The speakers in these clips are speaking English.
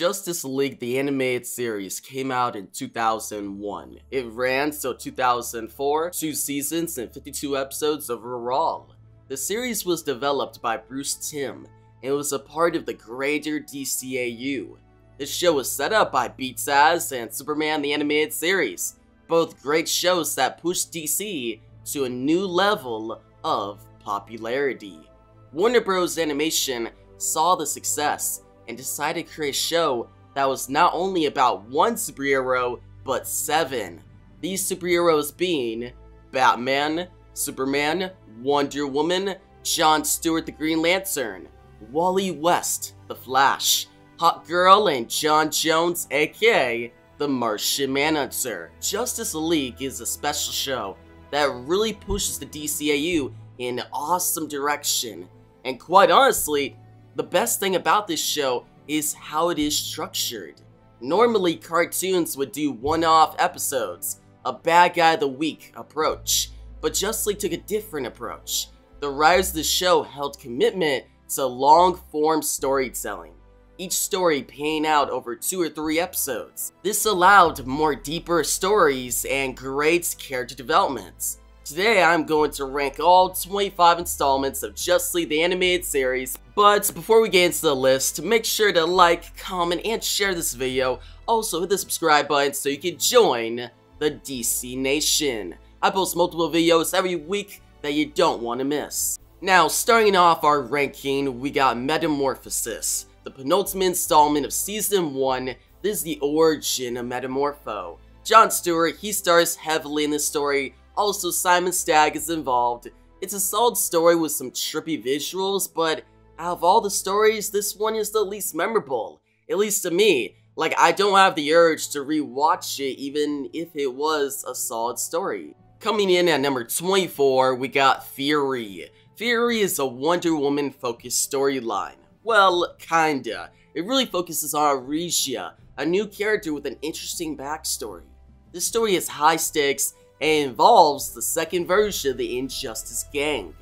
Justice League the animated series came out in 2001. It ran till 2004, 2 seasons and 52 episodes overall. The series was developed by Bruce Timm, and was a part of the greater DCAU. The show was set up by Beats As and Superman the Animated Series, both great shows that pushed DC to a new level of popularity. Warner Bros. Animation saw the success and decided to create a show that was not only about one superhero, but 7. These superheroes being Batman, Superman, Wonder Woman, John Stewart the Green Lantern, Wally West, the Flash, Hot Girl, and John Jones, aka the Martian Manhunter. Justice League is a special show that really pushes the DCAU in an awesome direction. And quite honestly, the best thing about this show is how it is structured. Normally, cartoons would do one-off episodes, a bad guy of the week approach, but Justice League took a different approach. The writers of the show held commitment to long-form storytelling, each story paying out over 2 or 3 episodes. This allowed more deeper stories and great character development. Today I'm going to rank all 25 installments of Justice League the Animated Series, but before we get into the list, make sure to like, comment, and share this video. Also hit the subscribe button so you can join the DC Nation. I post multiple videos every week that you don't want to miss. Now, starting off our ranking, we got Metamorphosis, the penultimate installment of Season 1. This is the origin of Metamorpho. John Stewart, he stars heavily in this story. Also, Simon Stagg is involved. It's a solid story with some trippy visuals, but out of all the stories, this one is the least memorable. At least to me. Like, I don't have the urge to rewatch it even if it was a solid story. Coming in at number 24, we got Fury. Fury is a Wonder Woman focused storyline. Well, kinda. It really focuses on Aresia, a new character with an interesting backstory. This story is high stakes and involves the second version of the Injustice Gang.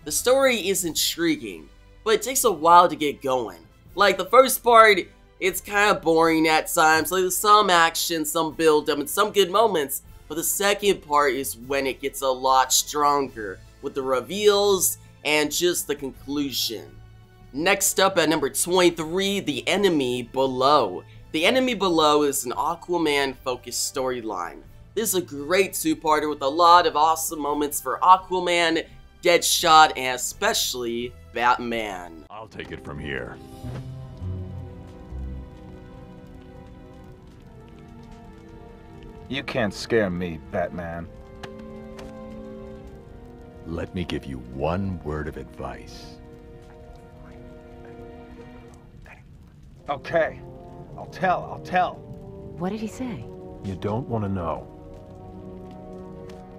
The story is intriguing, but it takes a while to get going. Like, the first part, it's kinda boring at times. Like, there's some action, some build-up, and some good moments, but the second part is when it gets a lot stronger, with the reveals and just the conclusion. Next up at number 23, The Enemy Below. The Enemy Below is an Aquaman-focused storyline. This is a great 2-parter with a lot of awesome moments for Aquaman, Deadshot, and especially Batman. I'll take it from here. You can't scare me, Batman. Let me give you one word of advice. Okay, I'll tell. What did he say? You don't want to know.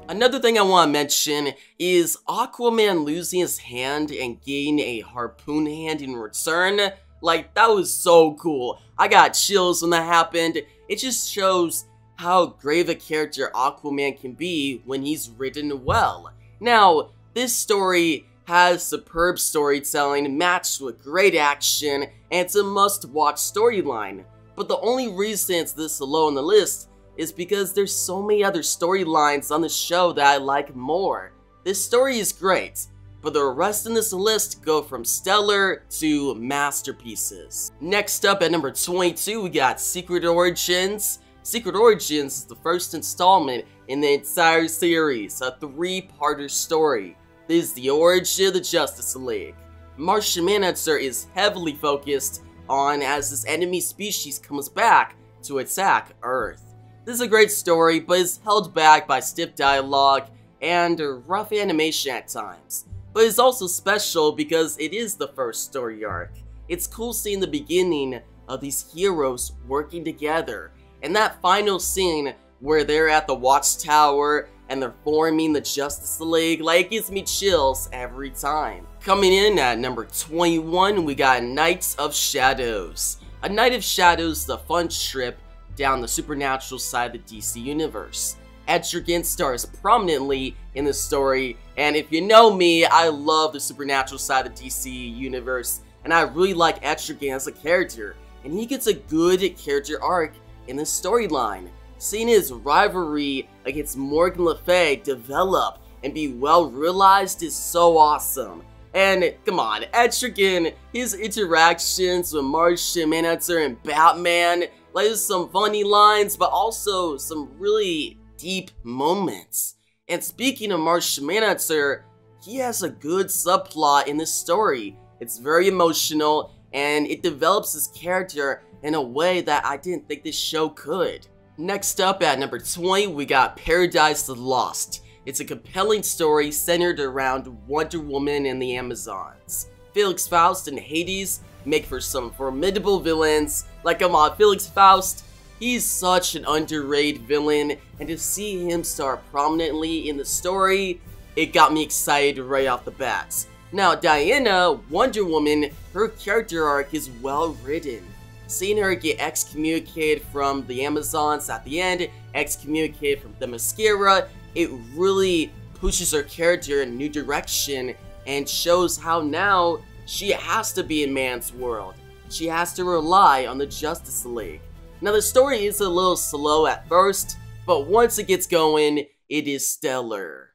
Another thing I want to mention is Aquaman losing his hand and getting a harpoon hand in return. Like, that was so cool. I got chills when that happened. It just shows how great of a character Aquaman can be when he's written well. Now, this story has superb storytelling matched with great action, and it's a must-watch storyline. But the only reason it's this low on the list is because there's so many other storylines on the show that I like more. This story is great, but the rest in this list go from stellar to masterpieces. Next up at number 22, we got Secret Origins. Secret Origins is the first installment in the entire series, a 3-parter story. This is the origin of the Justice League. Martian Manhunter is heavily focused on as this enemy species comes back to attack Earth. This is a great story, but is held back by stiff dialogue and rough animation at times. But it's also special because it is the first story arc. It's cool seeing the beginning of these heroes working together, and that final scene where they're at the Watchtower and they're forming the Justice League, like, it gives me chills every time. Coming in at number 21, we got Knights of Shadows. A Knight of Shadows is a fun trip down the supernatural side of the DC universe. Etrigan stars prominently in the story, and if you know me, I love the supernatural side of the DC universe, and I really like Etrigan as a character. and he gets a good character arc in the storyline. Seeing his rivalry against Morgan Le Fay develop and be well realized is so awesome. And come on, Etrigan, his interactions with Martian Manhunter and Batman, like there's some funny lines, but also some really deep moments. And speaking of Martian Manhunter, he has a good subplot in this story. It's very emotional, and it develops his character in a way that I didn't think this show could. Next up at number 20, we got Paradise Lost. It's a compelling story centered around Wonder Woman and the Amazons. Felix Faust and Hades make for some formidable villains. Like, come on, Felix Faust, he's such an underrated villain, and to see him star prominently in the story, it got me excited right off the bat. Now, Diana, Wonder Woman, her character arc is well written. Seeing her get excommunicated from the Amazons at the end, excommunicated from the Mascara, it really pushes her character in a new direction and shows how now she has to be in man's world. She has to rely on the Justice League. Now, the story is a little slow at first, but once it gets going, it is stellar.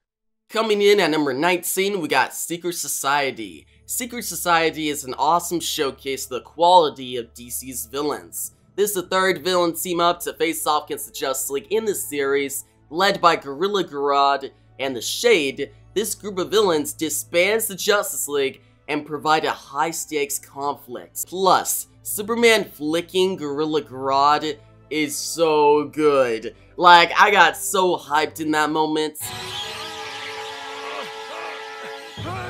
Coming in at number 19, we got Secret Society. Secret Society is an awesome showcase of the quality of DC's villains. This is the third villain team up to face off against the Justice League in this series, led by Gorilla Grodd and the Shade. This group of villains disbands the Justice League and provide a high-stakes conflict. Plus, Superman flicking Gorilla Grodd is so good. Like, I got so hyped in that moment.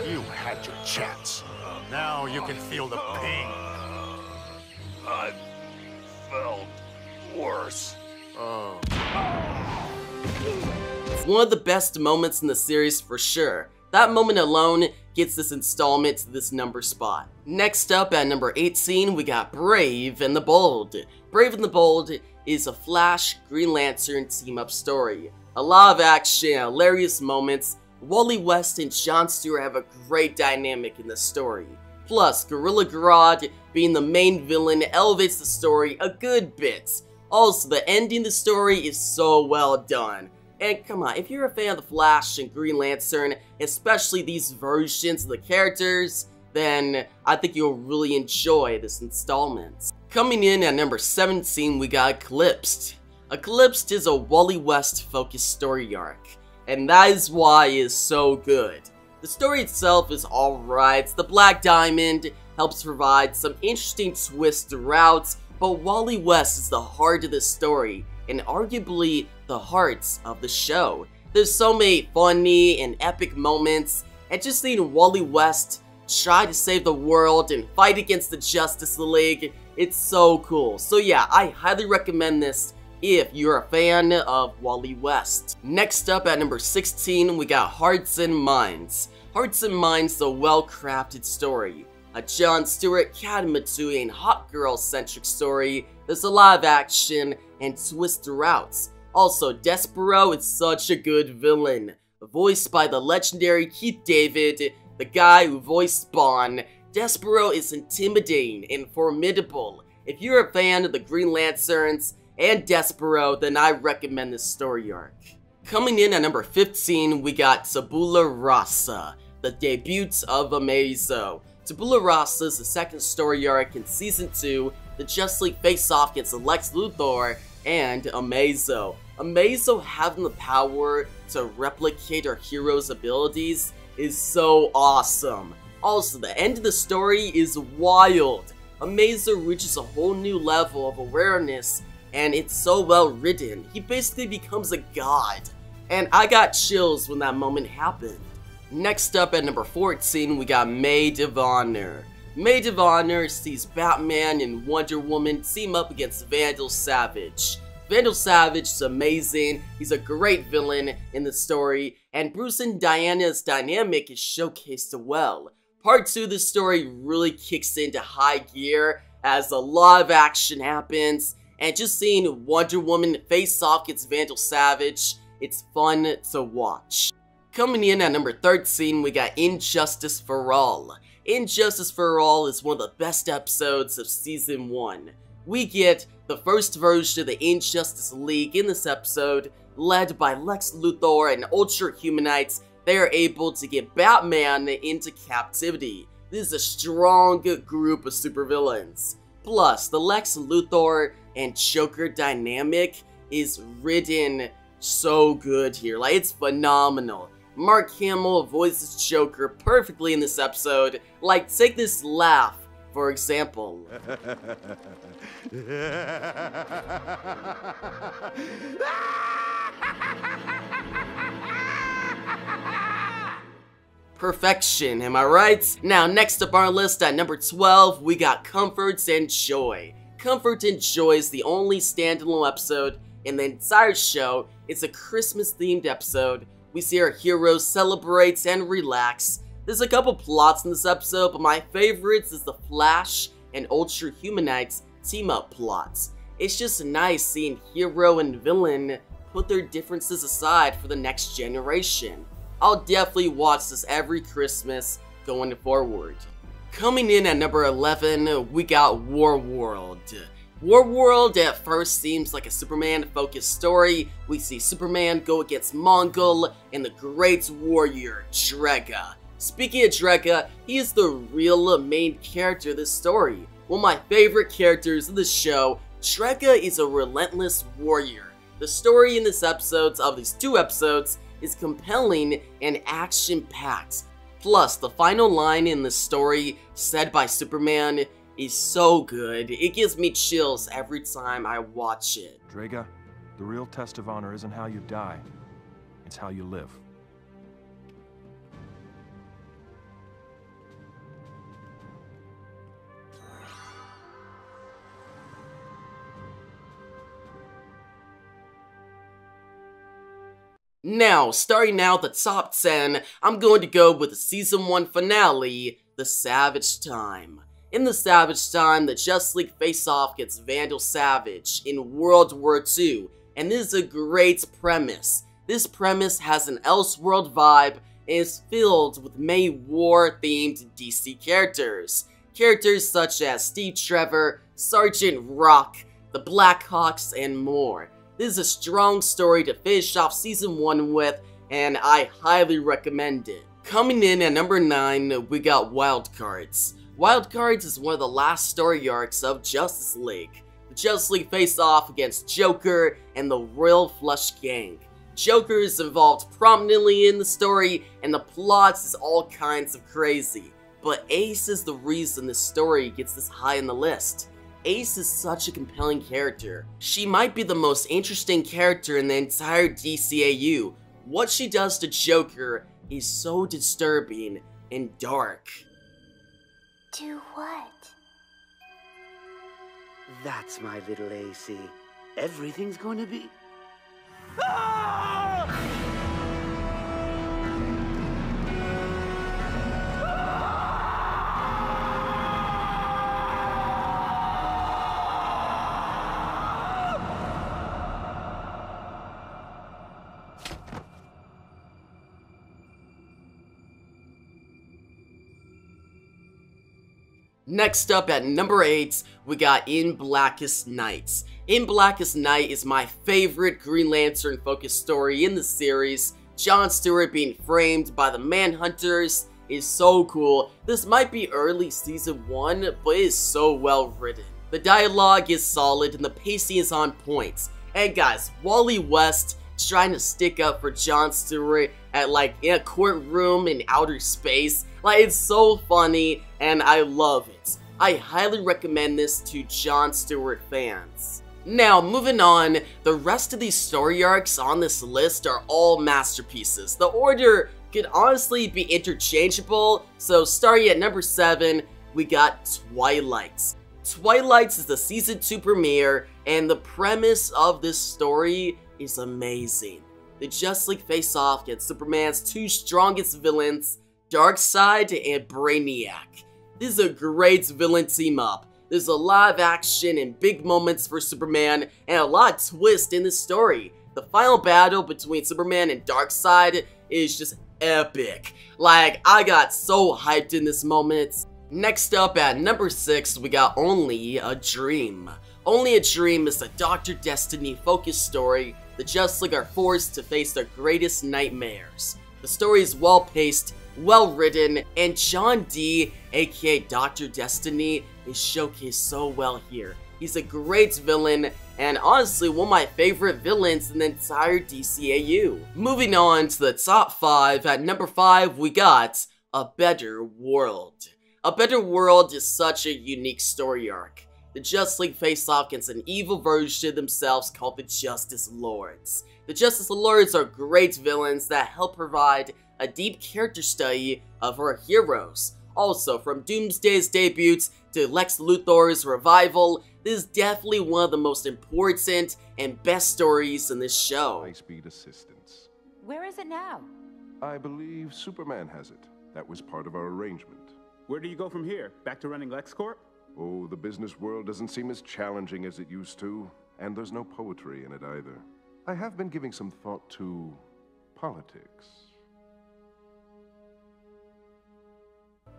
You had your chance. Now you can feel the pain. I felt worse. It's one of the best moments in the series for sure. That moment alone gets this installment to this number spot. Next up at number 18, we got Brave and the Bold. Brave and the Bold is a Flash Green Lantern team-up story. A lot of action, hilarious moments. Wally West and Jon Stewart have a great dynamic in the story. Plus, Gorilla Grodd being the main villain elevates the story a good bit. Also, the ending of the story is so well done. And come on, if you're a fan of the Flash and Green Lantern, especially these versions of the characters, then I think you'll really enjoy this installment. Coming in at number 17, we got Eclipsed. Eclipsed is a Wally West focused story arc, and that is why it is so good. The story itself is alright, the Black Diamond helps provide some interesting twists throughout, but Wally West is the heart of the story, and arguably the heart of the show. There's so many funny and epic moments, and just seeing Wally West try to save the world and fight against the Justice League, it's so cool. So yeah, I highly recommend this if you're a fan of Wally West. Next up at number 16, we got Hearts and Minds. Hearts and Minds is a well-crafted story. A Jon Stewart, Kat Matsui, and hot girl-centric story. There's a lot of action and twists throughout. Also, Despero is such a good villain. Voiced by the legendary Keith David, the guy who voiced Spawn, Despero is intimidating and formidable. If you're a fan of the Green Lanterns and Despero, then I recommend this story arc. Coming in at number 15, we got Sabula Rasa, the debut of Amazo. Sabula Rasa is the second story arc in Season 2. The Justice League face off against Lex Luthor and Amazo. Amazo having the power to replicate our hero's abilities is so awesome. Also, the end of the story is wild. Amazo reaches a whole new level of awareness, and it's so well written. He basically becomes a god. And I got chills when that moment happened. Next up at number 14, we got Maid of Honor. Maid of Honor sees Batman and Wonder Woman team up against Vandal Savage. Vandal Savage is amazing, he's a great villain in the story, and Bruce and Diana's dynamic is showcased well. Part 2 of the story really kicks into high gear as a lot of action happens, and just seeing Wonder Woman face off against Vandal Savage, it's fun to watch. Coming in at number 13, we got Injustice for All. Injustice for All is one of the best episodes of Season 1. We get the first version of the Injustice League in this episode, led by Lex Luthor and Ultra Humanites. They are able to get Batman into captivity. This is a strong group of supervillains. Plus, the Lex Luthor and Joker dynamic is written so good here. Like, it's phenomenal. Mark Hamill voices Joker perfectly in this episode. Like, take this laugh, for example. Perfection, am I right? Now, next up on our list at number 12, we got Comforts and Joy. Comfort and Joy is the only standalone episode in the entire show. It's a Christmas-themed episode. We see our heroes celebrate and relax. There's a couple plots in this episode, but my favorites is the Flash and Ultra Humanites team-up plots. It's just nice seeing hero and villain put their differences aside for the next generation. I'll definitely watch this every Christmas going forward. Coming in at number 11, we got Warworld. Warworld at first seems like a Superman-focused story. We see Superman go against Mongol and the great warrior, Drega. Speaking of Drega, he is the real main character of this story. One of my favorite characters of the show, Drega is a relentless warrior. The story in this episode, of these two episodes, is compelling and action-packed. Plus, the final line in the story, said by Superman, is so good. It gives me chills every time I watch it. Drega, the real test of honor isn't how you die, it's how you live. Now, starting out the top 10, I'm going to go with the Season 1 finale, The Savage Time. In The Savage Time, the Justice League face-off against Vandal Savage in World War II, and this is a great premise. This premise has an Elseworld vibe and is filled with many war-themed DC characters. Characters such as Steve Trevor, Sergeant Rock, the Blackhawks, and more. This is a strong story to finish off Season 1 with, and I highly recommend it. Coming in at number 9, we got Wildcards. Wildcards is one of the last story arcs of Justice League. The Justice League face off against Joker and the Royal Flush Gang. Joker is involved prominently in the story, and the plot is all kinds of crazy. But Ace is the reason this story gets this high on the list. Ace is such a compelling character. She might be the most interesting character in the entire DCAU. What she does to Joker is so disturbing and dark. Do what? That's my little AC. Everything's going to be... Next up at number 8, we got In Blackest Night. In Blackest Night is my favorite Green Lantern focused story in the series. John Stewart being framed by the Manhunters is so cool. This might be early Season 1, but it is so well written. The dialogue is solid and the pacing is on point. And guys, Wally West is trying to stick up for John Stewart at in a courtroom in outer space. It's so funny, and I love it. I highly recommend this to John Stewart fans. Now, moving on, the rest of these story arcs on this list are all masterpieces. The order could honestly be interchangeable, so starting at number 7, we got Twilight. Twilight is the Season 2 premiere, and the premise of this story is amazing. The Justice League face off against Superman's two strongest villains, Darkseid and Brainiac. This is a great villain team up. There's a lot of action and big moments for Superman and a lot of twists in this story. The final battle between Superman and Darkseid is just epic. I got so hyped in this moment. Next up at number 6, we got Only a Dream. Only a Dream is a Dr. Destiny-focused story. The Justice League are forced to face their greatest nightmares. The story is well-paced, well-written, and John D, aka Dr. Destiny, is showcased so well here. He's a great villain, and honestly one of my favorite villains in the entire DCAU. Moving on to the top 5, at number 5 we got A Better World. A Better World is such a unique story arc. The Justice League face off against an evil version of themselves called the Justice Lords. The Justice Lords are great villains that help provide a deep character study of our heroes. Also, from Doomsday's debut to Lex Luthor's revival, this is definitely one of the most important and best stories in this show. High-speed assistance. Where is it now? I believe Superman has it. That was part of our arrangement. Where do you go from here? Back to running LexCorp? Oh, the business world doesn't seem as challenging as it used to, and there's no poetry in it either. I have been giving some thought to politics.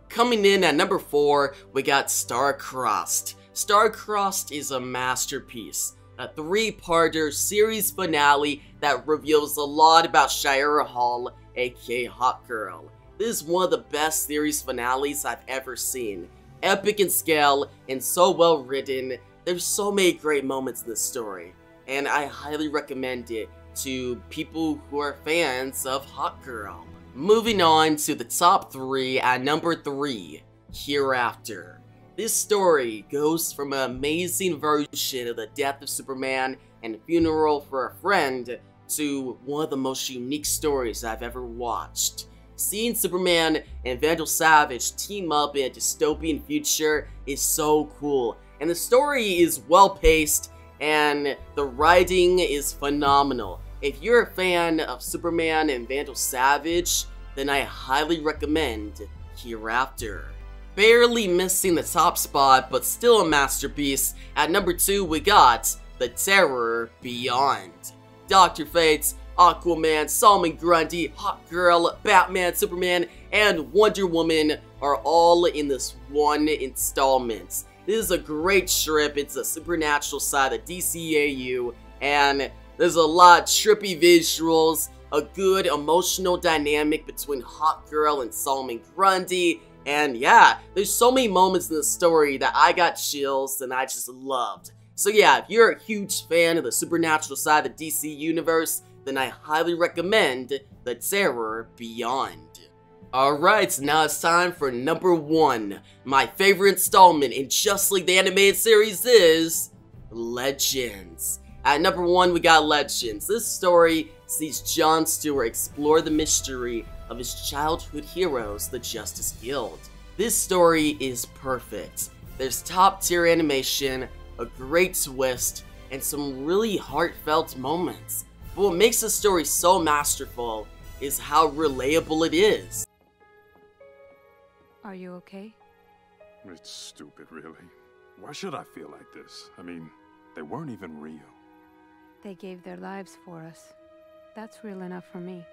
Coming in at number 4, we got Star-Crossed. Star-Crossed is a masterpiece, a 3-parter series finale that reveals a lot about Shira Hall, aka Hawkgirl. This is one of the best series finales I've ever seen. Epic in scale and so well written. There's so many great moments in this story, and I highly recommend it to people who are fans of Hawkgirl. Moving on to the top 3, at number 3, Hereafter. This story goes from an amazing version of the death of Superman and funeral for a friend to one of the most unique stories I've ever watched. Seeing Superman and Vandal Savage team up in a dystopian future is so cool, and the story is well paced and the writing is phenomenal. If you're a fan of Superman and Vandal Savage, then I highly recommend Hereafter. Barely missing the top spot, but still a masterpiece, at number 2 we got The Terror Beyond. Dr. Fate, Aquaman, Solomon Grundy, Hawkgirl, Batman, Superman, and Wonder Woman are all in this one installment. This is a great trip. It's a supernatural side of DCAU, and there's a lot of trippy visuals, a good emotional dynamic between Hawkgirl and Solomon Grundy, and yeah, there's so many moments in the story that I got chills and I just loved. So yeah, if you're a huge fan of the supernatural side of the DC universe, then I highly recommend The Terror Beyond. Alright, now it's time for number 1. My favorite installment in Justice League the Animated Series is Legends. At number 1 we got Legends. This story sees John Stewart explore the mystery of his childhood heroes, the Justice Guild. This story is perfect. There's top tier animation, a great twist, and some really heartfelt moments. But what makes the story so masterful is how relatable it is. Are you okay? It's stupid, really. Why should I feel like this? I mean, they weren't even real. They gave their lives for us. That's real enough for me.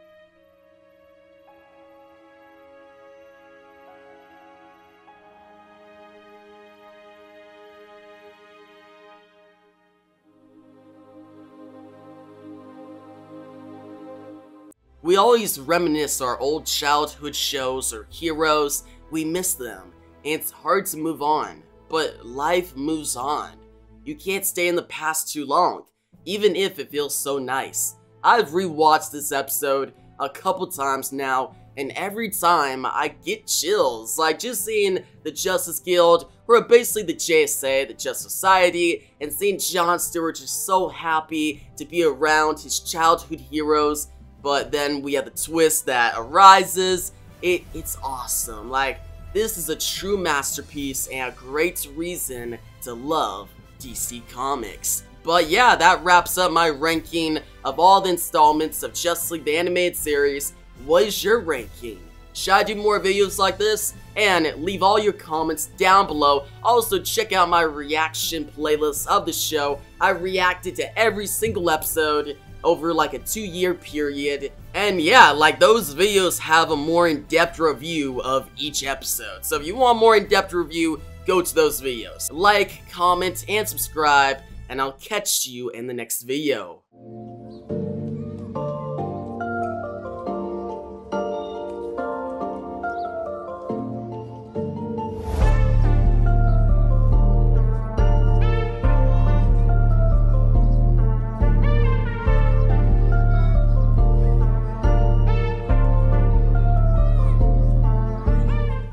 We always reminisce our old childhood shows or heroes, we miss them, and it's hard to move on, but life moves on. You can't stay in the past too long, even if it feels so nice. I've rewatched this episode a couple times now, and every time I get chills, like just seeing the Justice Guild, who are basically the JSA, the Just Society, and seeing John Stewart just so happy to be around his childhood heroes. But then we have the twist that arises. It's awesome. Like, this is a true masterpiece and a great reason to love DC Comics. But yeah, that wraps up my ranking of all the installments of Justice League the Animated Series. What is your ranking? Should I do more videos like this? And leave all your comments down below. Also, check out my reaction playlist of the show. I reacted to every single episode over like a 2-year period. And yeah, like those videos have a more in-depth review of each episode. So if you want a more in-depth review, go to those videos. Like, comment, and subscribe, and I'll catch you in the next video.